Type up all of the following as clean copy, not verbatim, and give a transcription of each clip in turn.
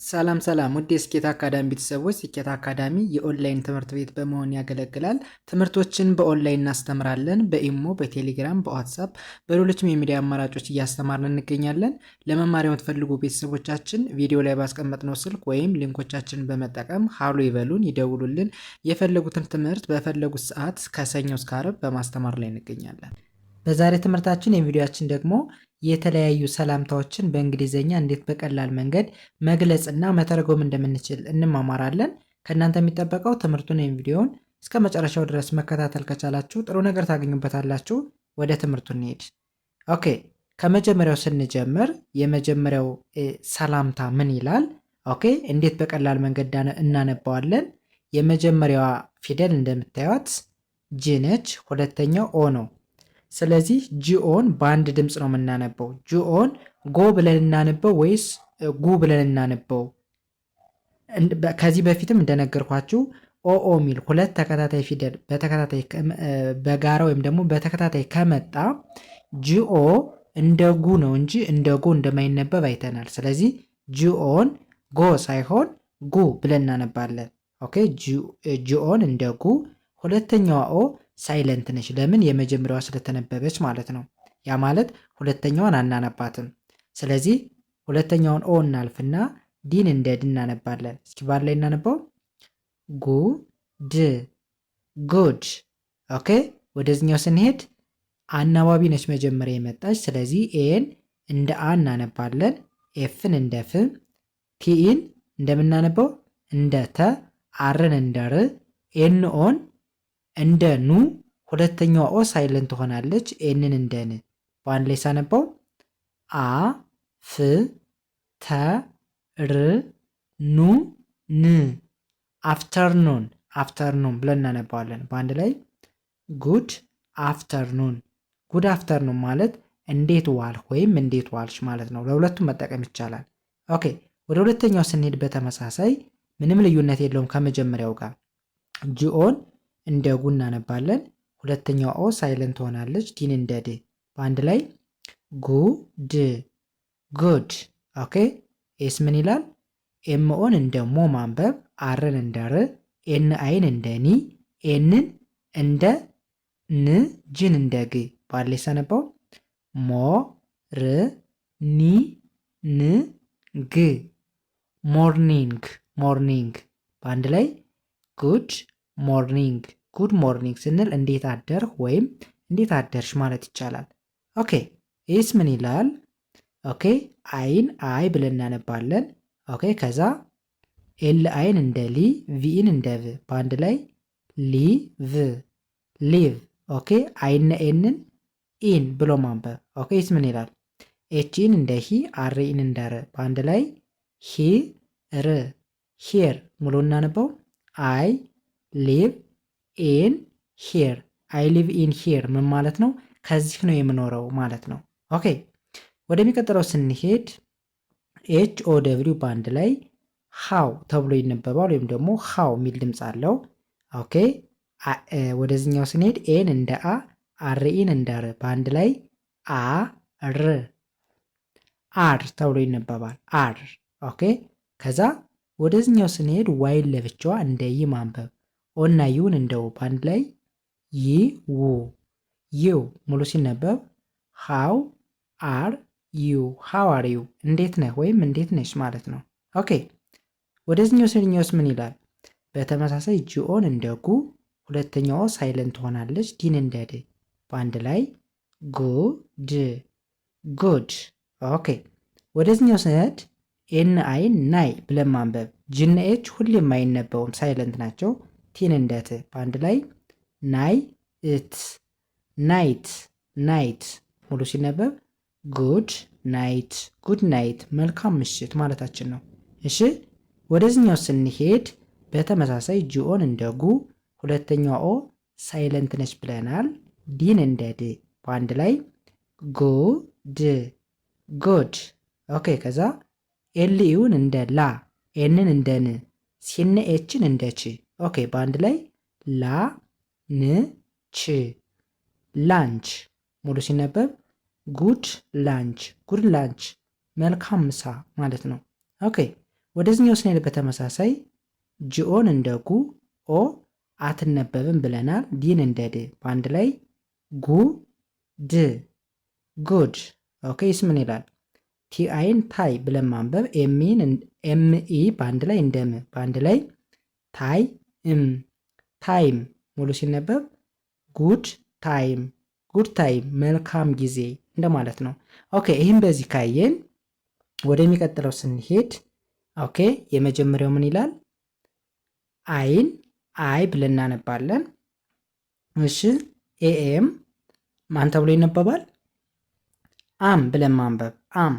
ሰላም ሰላም ውድ የስኬት አካዳሚ ቤተሰቦች፣ ስኬት አካዳሚ የኦንላይን ትምህርት ቤት በመሆን ያገለግላል። ትምህርቶችን በኦንላይን እናስተምራለን። በኢሞ፣ በቴሌግራም፣ በዋትሳፕ፣ በሌሎችም የሚዲያ አማራጮች እያስተማርን እንገኛለን። ለመማር የምትፈልጉ ቤተሰቦቻችን ቪዲዮ ላይ ባስቀመጥነው ስልክ ወይም ሊንኮቻችንን በመጠቀም ሀሎ ይበሉን፣ ይደውሉልን። የፈለጉትን ትምህርት በፈለጉት ሰዓት ከሰኞ እስከ ዓርብ በማስተማር ላይ እንገኛለን። በዛሬ ትምህርታችን የቪዲዮአችን ደግሞ የተለያዩ ሰላምታዎችን በእንግሊዘኛ እንዴት በቀላል መንገድ መግለጽና መተርጎም እንደምንችል እንማማራለን። ከእናንተ የሚጠበቀው ትምህርቱን ወይም ቪዲዮውን እስከ መጨረሻው ድረስ መከታተል ከቻላችሁ ጥሩ ነገር ታገኙበታላችሁ። ወደ ትምህርቱ እንሄድ። ኦኬ፣ ከመጀመሪያው ስንጀምር የመጀመሪያው ሰላምታ ምን ይላል? ኦኬ፣ እንዴት በቀላል መንገድ እናነባዋለን? የመጀመሪያዋ ፊደል እንደምታዩት ጂ ነች። ሁለተኛው ኦ ነው። ስለዚህ ጂኦን በአንድ ድምፅ ነው የምናነበው። ጂኦን ጎ ብለን እናነበው ወይስ ጉ ብለን እናነበው? ከዚህ በፊትም እንደነገርኳችሁ ኦኦ ሚል ሁለት ተከታታይ ፊደል በተከታታይ በጋራ ወይም ደግሞ በተከታታይ ከመጣ ጂኦ እንደ ጉ ነው እንጂ እንደ ጎ እንደማይነበብ አይተናል። ስለዚህ ጂኦን ጎ ሳይሆን ጉ ብለን እናነባለን። ኦኬ፣ ጂኦን እንደ ጉ። ሁለተኛዋ ኦ ሳይለንት ነች። ለምን? የመጀመሪያዋ ስለተነበበች ማለት ነው። ያ ማለት ሁለተኛዋን አናነባትም። ስለዚህ ሁለተኛውን ኦ እናልፍና ዲን እንደ ድ እናነባለን። እስኪ ባር ላይ እናነባው። ጉ ድ ጉድ። ኦኬ፣ ወደዚኛው ስንሄድ አናባቢ ነች መጀመሪያ የመጣች። ስለዚህ ኤን እንደ አ እናነባለን። ኤፍን እንደ ፍ፣ ቲኢን እንደምናነበው እንደ ተ፣ አርን እንደ ር፣ ኤንኦን እንደ ኑ። ሁለተኛዋ ኦ ሳይለንት ትሆናለች። ኤንን እንደ ን። በአንድ ላይ ሳነባው አ ፍ ተ ር ኑ ን። አፍተርኑን አፍተርኑን ብለን እናነባዋለን። በአንድ ላይ ጉድ አፍተርኑን። ጉድ አፍተርኑን ማለት እንዴት ዋልህ ወይም እንዴት ዋልሽ ማለት ነው። ለሁለቱም መጠቀም ይቻላል። ኦኬ፣ ወደ ሁለተኛው ስንሄድ በተመሳሳይ ምንም ልዩነት የለውም ከመጀመሪያው ጋር። ጂኦን እንደ ጉ እናነባለን። ሁለተኛው ኦ ሳይለንት ትሆናለች። ዲን እንደ ድ። በአንድ ላይ ጉ ድ ጉድ። ኦኬ፣ ኤስ ምን ይላል? ኤምኦን እንደ ሞ ማንበብ፣ አርን እንደ ር፣ ኤን አይን እንደ ኒ፣ ኤንን እንደ ን፣ ጅን እንደ ግ። በአንድ ላይ ሰነባው ሞ ር ኒ ን ግ ሞርኒንግ ሞርኒንግ። በአንድ ላይ ጉድ ሞርኒንግ። ጉድ ሞርኒንግ ስንል እንዴት አደርህ ወይም እንዴት አደርሽ ማለት ይቻላል። ኦኬ፣ ይህስ ምን ይላል? ኦኬ፣ አይን አይ ብለን እናነባለን። ኦኬ፣ ከዛ ኤል አይን እንደ ሊ፣ ቪኢን እንደ ቭ። በአንድ ላይ ሊ ቭ ሊቭ። ኦኬ፣ አይነ ኤንን ኢን ብሎ ማንበብ። ኦኬ፣ ይህስ ምን ይላል? ኤችን እንደ ሂ፣ አርኢን እንደ ር። በአንድ ላይ ሂ ር ሂር። ሙሉ እናነበው አይ ሊቭ ኢን ሂር። አይ ሊቭ ኢን ሂር ምን ማለት ነው? ከዚህ ነው የምኖረው ማለት ነው። ኦኬ፣ ወደሚቀጥለው ስንሄድ ኤች ኦ ደብሊው በአንድ ላይ ሃው ተብሎ ይነበባል፣ ወይም ደግሞ ሃው የሚል ድምፅ አለው። ኦኬ፣ ወደዚህኛው ስንሄድ ኤን እንደ አ፣ አርኢን እንደ ር። በአንድ ላይ አ ር አር ተብሎ ይነበባል። አር። ኦኬ፣ ከዛ ወደዚህኛው ስንሄድ ዋይን ለብቻዋ እንደ ይ ማንበብ፣ ኦና ዩን እንደው በአንድ ላይ ይ ው ዩ። ሙሉ ሲነበብ ሃው አር ዩ ሃው አር ዩ እንዴት ነህ ወይም እንዴት ነሽ ማለት ነው። ኦኬ፣ ወደዚህኛው ስንኛውስ ምን ይላል? በተመሳሳይ ጂኦን እንደ ጉ፣ ሁለተኛው ሳይለንት ትሆናለች። ዲን እንደ ድ። በአንድ ላይ ጉ ድ ጉድ። ኦኬ፣ ወደዚህኛው ስንሄድ ኤን አይን ናይ ብለን ማንበብ። ጅና ኤች ሁሌም አይነበውም ሳይለንት ናቸው። ቲን እንደት። በአንድ ላይ ናይ እት ናይት ናይት። ሙሉ ሲነበብ ጉድ ናይት ጉድ ናይት መልካም ምሽት ማለታችን ነው። እሺ፣ ወደዚህኛው ስንሄድ በተመሳሳይ ጂኦን እንደ ጉ፣ ሁለተኛው ኦ ሳይለንት ነች ብለናል። ዲን እንደ ድ። በአንድ ላይ ጉ ድ ጉድ። ኦኬ፣ ከዛ ኤልኢውን እንደ ላ፣ ኤንን እንደ ን፣ ሲነ ኤችን እንደ ች። ኦኬ፣ በአንድ ላይ ላ ን ች ላንች። ሙሉ ሲነበብ ጉድ ላንች ጉድ ላንች መልካም ምሳ ማለት ነው። ኦኬ ወደዚህኛው ስንሄድ በተመሳሳይ ጂኦን እንደ ጉ ኦ አትነበብም ብለናል። ዲን እንደ ድ በአንድ ላይ ጉ ድ ጉድ። ኦኬ ይስ ምን ይላል? ቲአይን ታይ ብለን ማንበብ ኤምኢ በአንድ ላይ እንደ ም በአንድ ላይ ታይ ታይም ሙሉ ሲነበብ ጉድ ታይም ጉድ ታይም መልካም ጊዜ እንደማለት ነው። ኦኬ ይህም በዚህ ካየን ወደሚቀጥለው ስንሄድ ኦኬ የመጀመሪያው ምን ይላል? አይን አይ ብለን እናነባለን። እሺ ኤኤም ማን ተብሎ ይነበባል? አም ብለን ማንበብ አም።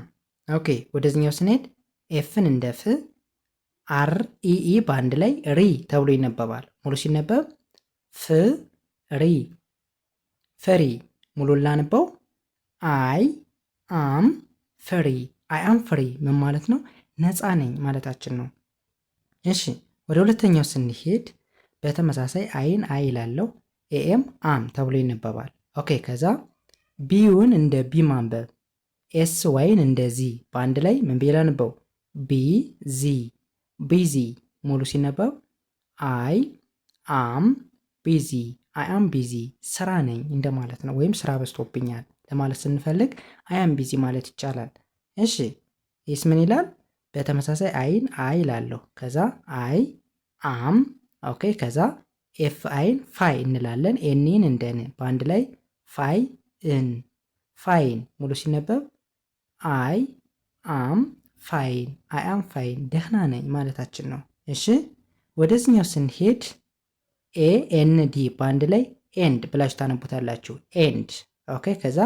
ኦኬ ወደዚህኛው ስንሄድ ኤፍን እንደ ፍ አር ኢኢ በአንድ ላይ ሪ ተብሎ ይነበባል። ሙሉ ሲነበብ ፍ ሪ ፍሪ። ሙሉ ላንበው አይ አም ፍሪ አይ አም ፍሪ ምን ማለት ነው? ነፃ ነኝ ማለታችን ነው። እሺ ወደ ሁለተኛው ስንሄድ በተመሳሳይ አይን አይ ይላለው ኤኤም አም ተብሎ ይነበባል። ኦኬ ከዛ ቢውን እንደ ቢ ማንበብ ኤስ ዋይን እንደ ዚ በአንድ ላይ ምን ብዬ ላንበው? ቢ ዚ ቢዚ። ሙሉ ሲነበብ አይ አም ቢዚ አይ አም ቢዚ ስራ ነኝ እንደማለት ነው። ወይም ስራ በዝቶብኛል ለማለት ስንፈልግ አይ አም ቢዚ ማለት ይቻላል። እሺ ይስ ምን ይላል? በተመሳሳይ አይን አይ ላለሁ ከዛ አይ አም ኦኬ ከዛ ኤፍ አይን ፋይ እንላለን። ኤኒን እንደን በአንድ ላይ ፋይ እን ፋይን። ሙሉ ሲነበብ አይ አም ፋይን አይ አም ፋይን ደህና ነኝ ማለታችን ነው። እሺ ወደዚህኛው ስንሄድ ኤ ኤን ዲ በአንድ ላይ ኤንድ ብላችሁ ታነቡታላችሁ። ኤንድ ኦኬ ከዛ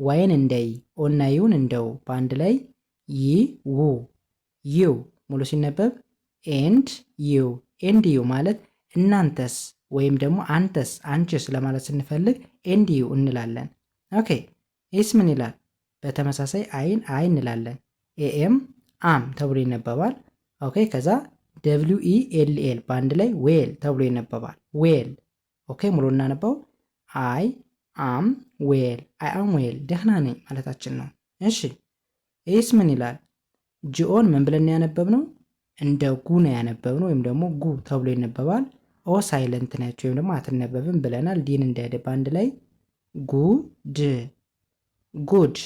ዋይን እንደይ ኦና ዩን እንደው በአንድ ላይ ይ ው ዩ። ሙሉ ሲነበብ ኤንድ ዩ ኤንድ ዩ ማለት እናንተስ ወይም ደግሞ አንተስ አንቺስ ለማለት ስንፈልግ ኤንድ ዩ እንላለን። ኦኬ ይስ ምን ይላል? በተመሳሳይ አይን አይ እንላለን። ኤኤም አም ተብሎ ይነበባል። ኦኬ ከዛ ደብሊው ኢ ኤል ኤል በአንድ ላይ ዌል ተብሎ ይነበባል። ዌል ኦኬ ሙሉ እናነበው አይ አም ዌል አይ አም ዌል ደህና ነኝ ማለታችን ነው። እሺ ይስ ምን ይላል? ጂኦን ምን ብለን ያነበብነው? እንደ ጉ ነው ያነበብነው ወይም ደግሞ ጉ ተብሎ ይነበባል። ኦ ሳይለንት ነች ወይም ደግሞ አትነበብም ብለናል። ዲን እንደ ድ በአንድ ላይ ጉ ድ ጉድ።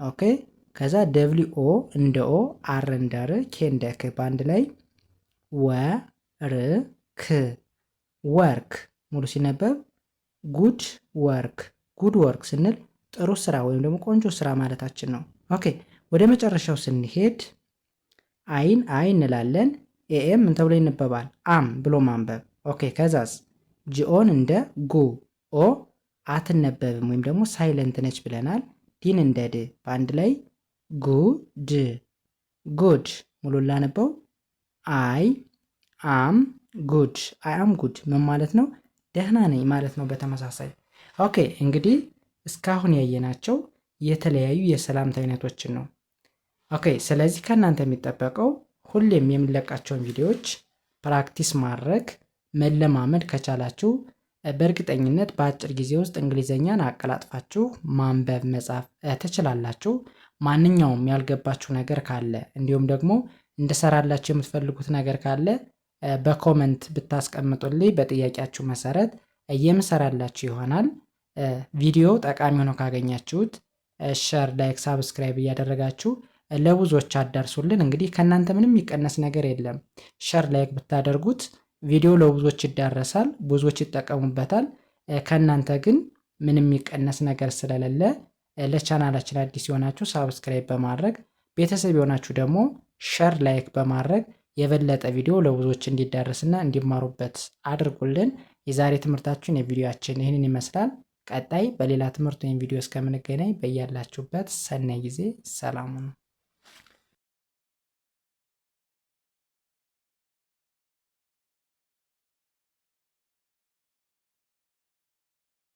ኦኬ ከዛ ደብሊው ኦ እንደ ኦ አር እንደ ር ኬ እንደ ክ በአንድ ላይ ወርክ ወርክ። ሙሉ ሲነበብ ጉድ ወርክ ጉድ ወርክ ስንል ጥሩ ስራ ወይም ደግሞ ቆንጆ ስራ ማለታችን ነው። ኦኬ ወደ መጨረሻው ስንሄድ አይን አይ እንላለን። ኤኤም ምን ተብሎ ይነበባል? አም ብሎ ማንበብ። ኦኬ ከዛስ ጂኦን እንደ ጉ ኦ አትነበብም ወይም ደግሞ ሳይለንት ነች ብለናል። ዲን እንደ ድ በአንድ ላይ ጉድ ጉድ። ሙሉ ላነበው አይ አም ጉድ አይ አም ጉድ ምን ማለት ነው? ደህና ነኝ ማለት ነው በተመሳሳይ። ኦኬ እንግዲህ እስካሁን ያየናቸው የተለያዩ የሰላምታ አይነቶችን ነው። ኦኬ ስለዚህ ከእናንተ የሚጠበቀው ሁሌም የሚለቃቸውን ቪዲዮዎች ፕራክቲስ ማድረግ መለማመድ ከቻላችሁ በእርግጠኝነት በአጭር ጊዜ ውስጥ እንግሊዘኛን አቀላጥፋችሁ ማንበብ መጻፍ ትችላላችሁ። ማንኛውም ያልገባችሁ ነገር ካለ እንዲሁም ደግሞ እንድሰራላችሁ የምትፈልጉት ነገር ካለ በኮመንት ብታስቀምጡልኝ በጥያቄያችሁ መሰረት የምሰራላችሁ ይሆናል። ቪዲዮ ጠቃሚ ሆኖ ካገኛችሁት ሸር፣ ላይክ፣ ሳብስክራይብ እያደረጋችሁ ለብዙዎች አዳርሱልን። እንግዲህ ከእናንተ ምንም የሚቀነስ ነገር የለም። ሸር ላይክ ብታደርጉት ቪዲዮ ለብዙዎች ይዳረሳል፣ ብዙዎች ይጠቀሙበታል። ከእናንተ ግን ምንም የሚቀነስ ነገር ስለሌለ ለቻናላችን አዲስ የሆናችሁ ሳብስክራይብ በማድረግ ቤተሰብ የሆናችሁ ደግሞ ሸር ላይክ በማድረግ የበለጠ ቪዲዮ ለብዙዎች እንዲዳረስና እንዲማሩበት አድርጉልን። የዛሬ ትምህርታችን የቪዲዮአችን ይህንን ይመስላል። ቀጣይ በሌላ ትምህርት ወይም ቪዲዮ እስከምንገናኝ በያላችሁበት ሰናይ ጊዜ ሰላም ሁኑ።